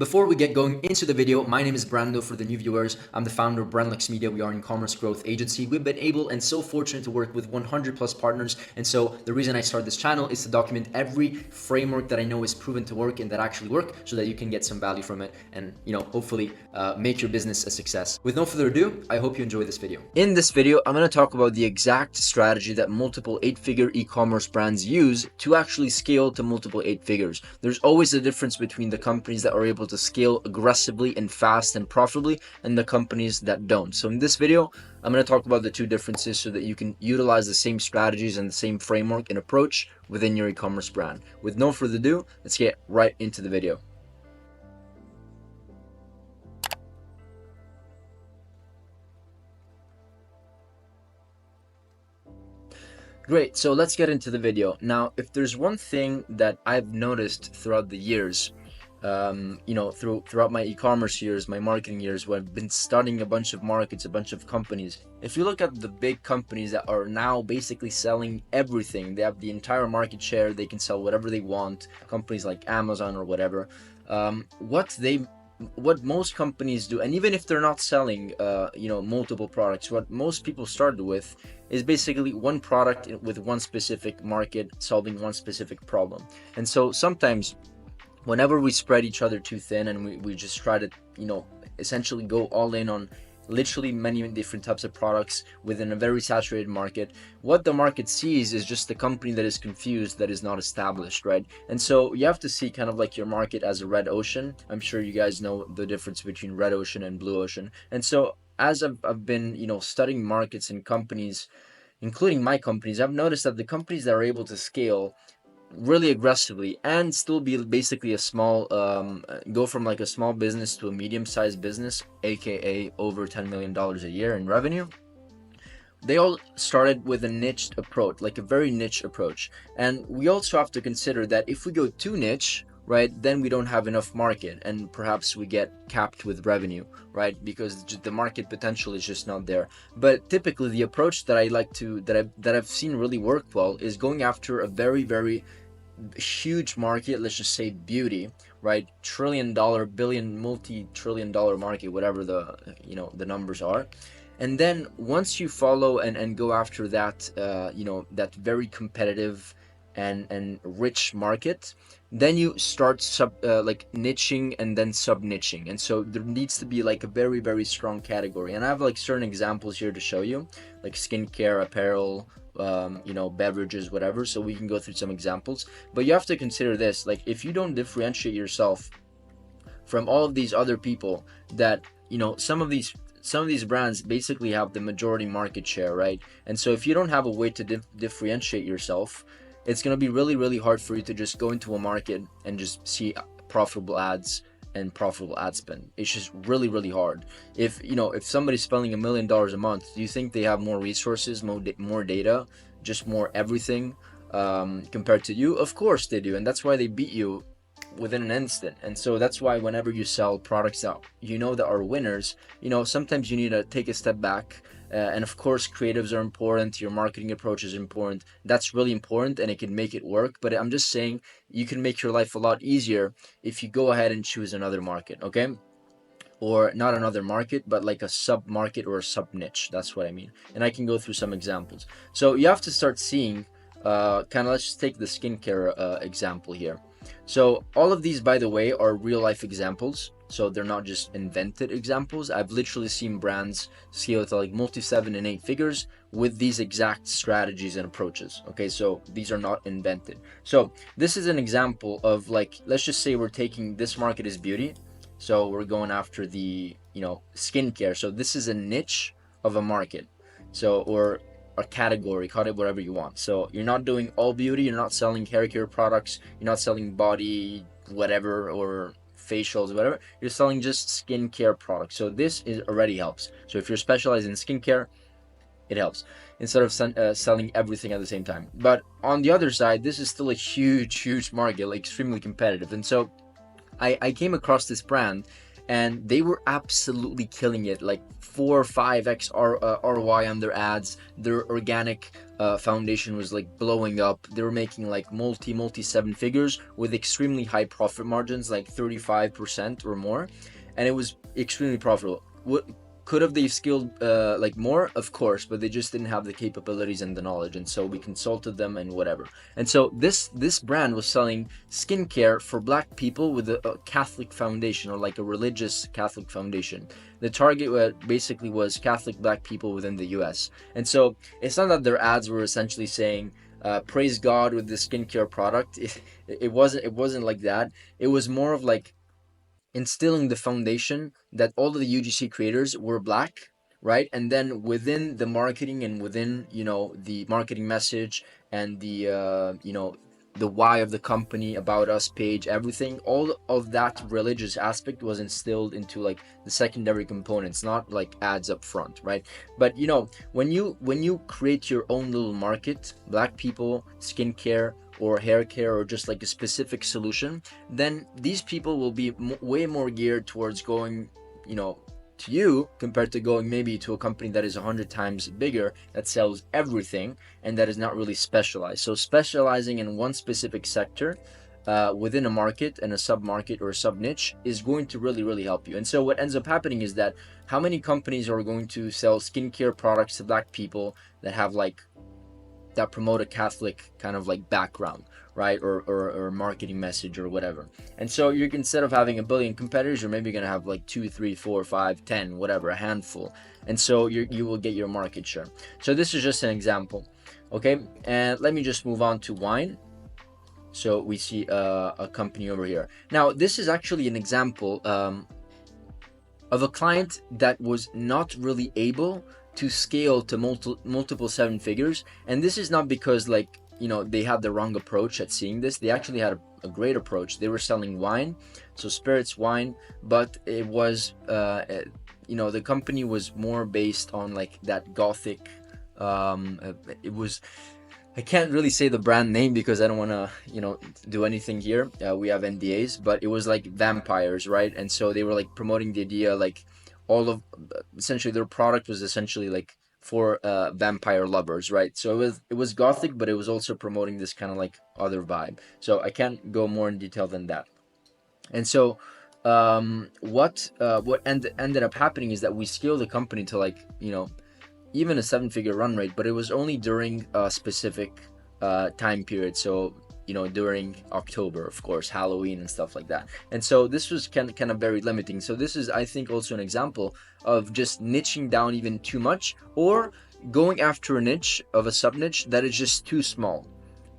Before we get going into the video, my name is Brando for the new viewers. I'm the founder of Brandlux Media. We are an e-commerce growth agency. We've been able and so fortunate to work with 100 plus partners. And so the reason I started this channel is to document every framework that I know is proven to work and that actually work so that you can get some value from it and, hopefully make your business a success. With no further ado, I hope you enjoy this video. In this video, I'm going to talk about the exact strategy that multiple 8-figure e-commerce brands use to actually scale to multiple 8 figures. There's always a difference between the companies that are able to scale aggressively and fast and profitably and the companies that don't. So in this video, I'm going to talk about the two differences so that you can utilize the same strategies and the same framework and approach within your e-commerce brand. With no further ado, let's get right into the video. Great, so let's get into the video. Now, if there's one thing that I've noticed throughout the years, throughout my e-commerce years, my marketing years, where I've been studying a bunch of markets, a bunch of companies. If you look at the big companies that are now basically selling everything, they have the entire market share, they can sell whatever they want, companies like Amazon or whatever, what most companies do, and even if they're not selling multiple products, what most people started with is basically one product with one specific market solving one specific problem. And so sometimes whenever we spread each other too thin and we just try to essentially go all in on literally many different types of products within a very saturated market, what the market sees is just the company that is confused, that is not established, right? And so you have to see kind of like your market as a red ocean. I'm sure you guys know the difference between red ocean and blue ocean. And so as I've been studying markets and companies, including my companies, I've noticed that the companies that are able to scale really aggressively and still be basically a small go from like a small business to a medium-sized business, aka over $10 million a year in revenue, they all started with a niched approach, like a very niche approach. And we also have to consider that if we go too niche, right, then we don't have enough market and perhaps we get capped with revenue, right, because the market potential is just not there. But typically the approach that I like to that I've seen really work well is going after a very huge market. Let's just say beauty, right? $1 trillion, multi-trillion dollar market, whatever the numbers are. And then once you follow and go after that that very competitive and rich market, then you start niching and then sub niching. And so there needs to be like a very strong category, and I have like certain examples here to show you, like skincare, apparel, beverages, whatever. So we can go through some examples, but you have to consider this: like, if you don't differentiate yourself from all of these other people that some of these brands basically have the majority market share, right? And so if you don't have a way to differentiate yourself, it's going to be really hard for you to just go into a market and just see profitable ads and profitable ad spend. It's just really hard. If somebody's spending $1 million a month, do you think they have more resources, more data, just more everything compared to you? Of course they do, and that's why they beat you within an instant. And so that's why whenever you sell products that that are winners, sometimes you need to take a step back. And of course, creatives are important. Your marketing approach is important. That's really important, and it can make it work. But I'm just saying, you can make your life a lot easier if you go ahead and choose another market, okay? Or not another market, but like a sub market or a sub niche. That's what I mean. And I can go through some examples. So you have to start seeing let's just take the skincare example here. So all of these, by the way, are real life examples. So they're not just invented examples. I've literally seen brands scale to like multi-7 and 8 figures with these exact strategies and approaches. Okay, so these are not invented. So this is an example of, like, let's just say we're taking this market is beauty. So we're going after the, skincare. So this is a niche of a market. So, or a category, call it whatever you want. So you're not doing all beauty, you're not selling hair care products, you're not selling body whatever or facials, whatever. You're selling just skincare products. So this already helps. So if you're specialized in skincare, it helps instead of selling everything at the same time. But on the other side, this is still a huge market, like extremely competitive. And so I came across this brand, and they were absolutely killing it, like 4 or 5x ROI on their ads. Their organic foundation was like blowing up. They were making like multi 7 figures with extremely high profit margins, like 35% or more, and it was extremely profitable. What could have they scaled like more? Of course, but they just didn't have the capabilities and the knowledge, and so we consulted them and whatever. And so this brand was selling skincare for black people with a Catholic foundation, or like a religious Catholic foundation. The target basically was Catholic black people within the US. And so it's not that their ads were essentially saying praise God with the skincare product. It wasn't like that. It was more of like instilling the foundation that all of the UGC creators were black, right? And then within the marketing and within, the marketing message and the why of the company, about us page, everything, all of that religious aspect was instilled into like the secondary components, not like ads up front, right? But when you create your own little market, black people, skincare or hair care, or just like a specific solution, then these people will be way more geared towards going, to you, compared to going maybe to a company that is 100 times bigger, that sells everything and that is not really specialized. So specializing in one specific sector within a market and a sub market or a sub niche is going to really, really help you. And so what ends up happening is that how many companies are going to sell skincare products to black people that have like that promote a Catholic kind of like background, right? Or marketing message or whatever. And so you're, instead of having a billion competitors, you're maybe going to have like 2, 3, 4, 5, 10, whatever, a handful. And so you will get your market share. So this is just an example. Okay. And let me just move on to wine. So we see a company over here. Now, this is actually an example of a client that was not really able to scale to multiple 7 figures. And this is not because like, they had the wrong approach at seeing this. They actually had a great approach. They were selling wine, so spirits, wine, but it was, the company was more based on like that gothic, it was, I can't really say the brand name because I don't want to, do anything here. We have NDAs, but it was like vampires, right? And so they were like promoting the idea, like all of, essentially their product was essentially like for vampire lovers, right? So it was gothic, but it was also promoting this kind of like other vibe. So I can't go more in detail than that. And so what ended up happening is that we scaled the company to like, even a 7-figure run rate, but it was only during a specific time period. So, during October, of course, Halloween and stuff like that. And so this was kind of very limiting. So this is, I think, also an example of just niching down even too much, or going after a niche of a sub niche that is just too small,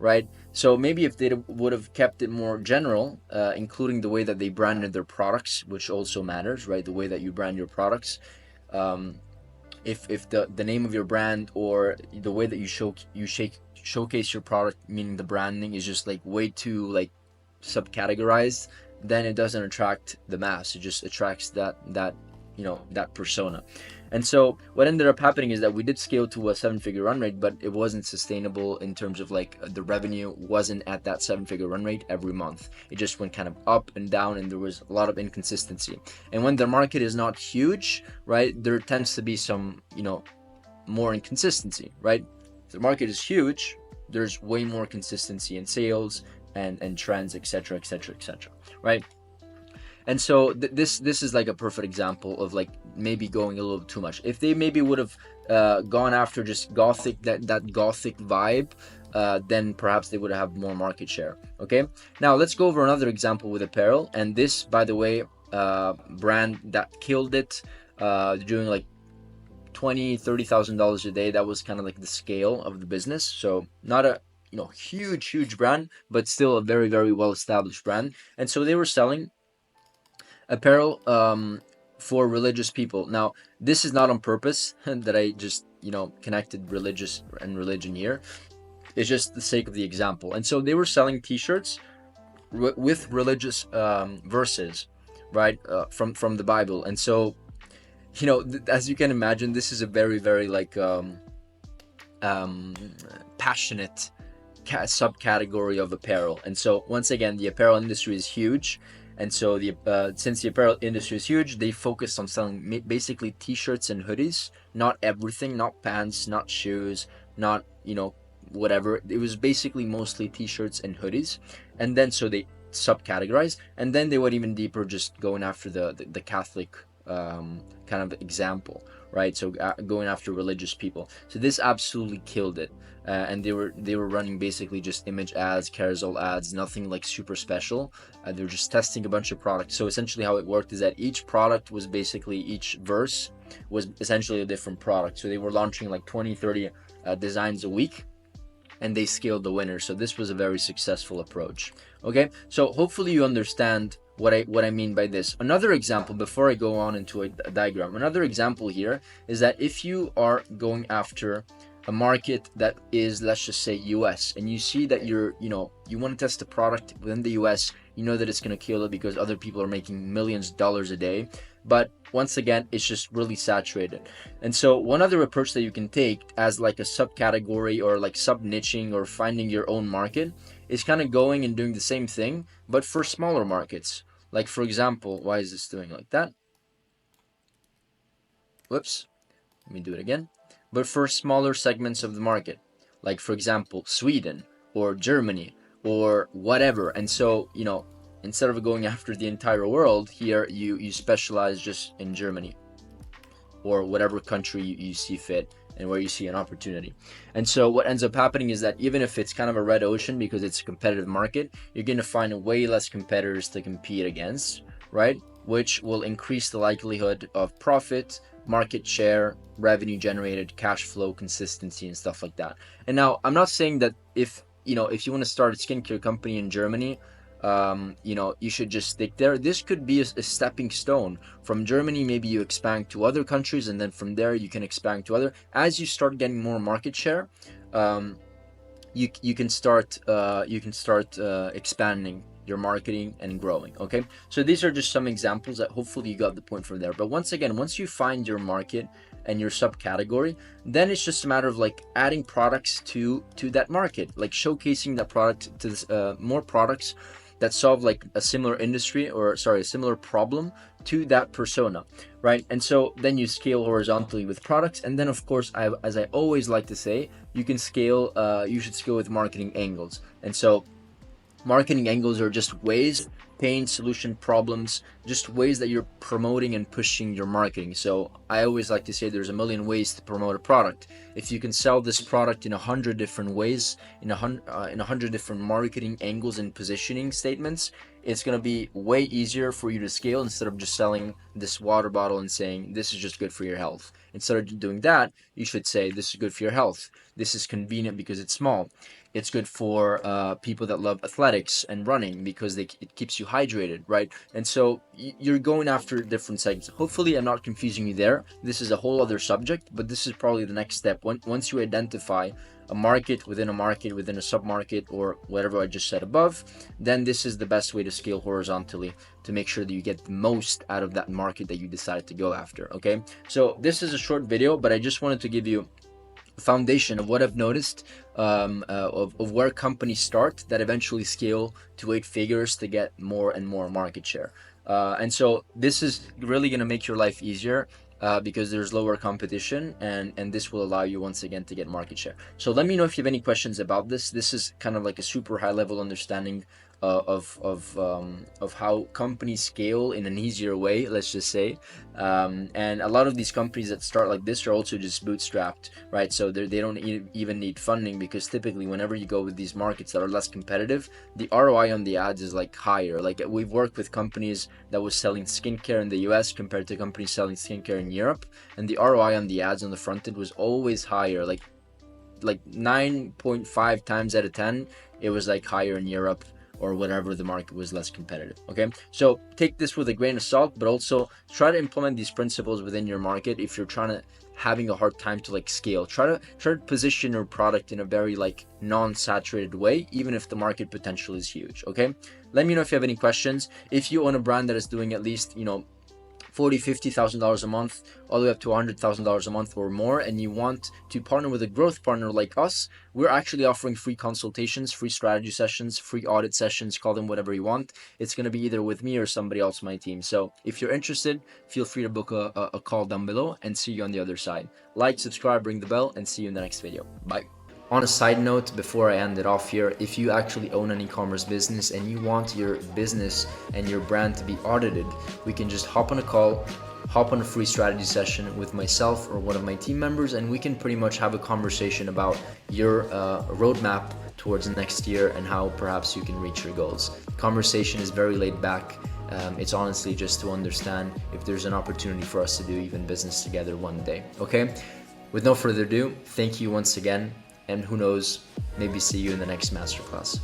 right? So maybe if they would have kept it more general, including the way that they branded their products, which also matters, right? The way that you brand your products. If the name of your brand or the way that showcase your product, meaning the branding, is just like way too like subcategorized, then it doesn't attract the mass. It just attracts that persona. And so what ended up happening is that we did scale to a 7-figure run rate, but it wasn't sustainable in terms of like the revenue wasn't at that 7-figure run rate every month. It just went kind of up and down, and there was a lot of inconsistency. And when the market is not huge, right, there tends to be some, more inconsistency, right? If the market is huge, there's way more consistency in sales and trends, etc., etc., etc., right? And so this is like a perfect example of like maybe going a little too much. If they maybe would have gone after just gothic, that gothic vibe, then perhaps they would have more market share. Okay, now let's go over another example with apparel. And this, by the way, brand that killed it, doing like $20,000-$30,000 a day. That was kind of like the scale of the business. So not a huge brand, but still a very, very well established brand. And so they were selling apparel for religious people. Now, this is not on purpose that I just connected religious and religion here. It's just the sake of the example. And so they were selling T-shirts with religious verses, right, from the Bible. And so as you can imagine, this is a very, very like passionate subcategory of apparel. And so once again, the apparel industry is huge, And so since the apparel industry is huge, they focused on selling basically t-shirts and hoodies, not everything, not pants, not shoes, not, whatever. It was basically mostly t-shirts and hoodies. And then so they subcategorized, and then they went even deeper, just going after the Catholic kind of example, right? So going after religious people. So this absolutely killed it. And they were running basically just image ads, carousel ads, nothing like super special. They were just testing a bunch of products. So essentially how it worked is that each product was basically, each verse was essentially a different product. So they were launching like 20, 30 designs a week, and they scaled the winner. So this was a very successful approach. Okay, so hopefully you understand what I mean by this. Another example, before I go on into a diagram, another example here is that if you are going after a market that is, let's just say, US, and you see that you want to test a product within the US, you know that it's going to kill it because other people are making millions of dollars a day, but once again, it's just really saturated. And so one other approach that you can take as like a subcategory or like sub niching or finding your own market is kind of going and doing the same thing, but for smaller markets. Like, for example, why is this doing like that? Whoops, let me do it again. But for smaller segments of the market, like, for example, Sweden or Germany or whatever. And so, instead of going after the entire world, here you specialize just in Germany or whatever country you see fit and where you see an opportunity. And so what ends up happening is that even if it's kind of a red ocean because it's a competitive market, you're going to find way less competitors to compete against, right? Which will increase the likelihood of profit, market share, revenue generated, cash flow, consistency, and stuff like that. And now I'm not saying that if you want to start a skincare company in Germany, you should just stick there. This could be a stepping stone. From Germany, maybe you expand to other countries, and then from there you can expand to other. As you start getting more market share, you can start expanding your marketing and growing. Okay, so these are just some examples that hopefully you got the point from there. But once again, once you find your market and your subcategory, then it's just a matter of like adding products to that market, like showcasing that product to this, more products that solve like a similar industry, or sorry, a similar problem to that persona, right? And so then you scale horizontally with products, and then of course, as I always like to say, you should scale with marketing angles. And so marketing angles are just ways, pain, solution, problems, just ways that you're promoting and pushing your marketing. So I always like to say there's a million ways to promote a product. If you can sell this product in 100 different ways, in 100 different marketing angles and positioning statements, it's going to be way easier for you to scale instead of just selling this water bottle and saying this is just good for your health. Instead of doing that, you should say this is good for your health. This is convenient because it's small. It's good for people that love athletics and running because it keeps you hydrated, right? And so you're going after different segments. Hopefully I'm not confusing you there. This is a whole other subject, but this is probably the next step. Once you identify a market within a sub-market, or whatever I just said above, then this is the best way to scale horizontally to make sure that you get the most out of that market that you decided to go after. Okay, so this is a short video, but I just wanted to give you foundation of what I've noticed, of where companies start that eventually scale to 8 figures to get more and more market share. And so this is really going to make your life easier because there's lower competition, and this will allow you once again to get market share. So let me know if you have any questions about this. This is kind of like a super high level understanding of how companies scale in an easier way, let's just say. And a lot of these companies that start like this are also just bootstrapped, right? So they don't even need funding, because typically whenever you go with these markets that are less competitive, the ROI on the ads is like higher. Like we've worked with companies that was selling skincare in the US compared to companies selling skincare in Europe, and the ROI on the ads on the front end was always higher, like 9.5 times out of 10 it was like higher in Europe, or whatever the market was less competitive. Okay, so take this with a grain of salt, but also try to implement these principles within your market. If you're having a hard time to like scale, try to position your product in a very like non-saturated way, even if the market potential is huge. Okay, let me know if you have any questions. If you own a brand that is doing at least $40,000, $50,000 a month, all the way up to $100,000 a month or more, and you want to partner with a growth partner like us, we're actually offering free consultations, free strategy sessions, free audit sessions, call them whatever you want. It's going to be either with me or somebody else on my team. So if you're interested, feel free to book a call down below, and see you on the other side. Like, subscribe, ring the bell, and see you in the next video. Bye. On a side note, before I end it off here, if you actually own an e-commerce business and you want your business and your brand to be audited, we can just hop on a call, hop on a free strategy session with myself or one of my team members, and we can pretty much have a conversation about your roadmap towards next year and how perhaps you can reach your goals. The conversation is very laid back. It's honestly just to understand if there's an opportunity for us to do even business together one day. Okay? With no further ado, thank you once again. And who knows, maybe see you in the next masterclass.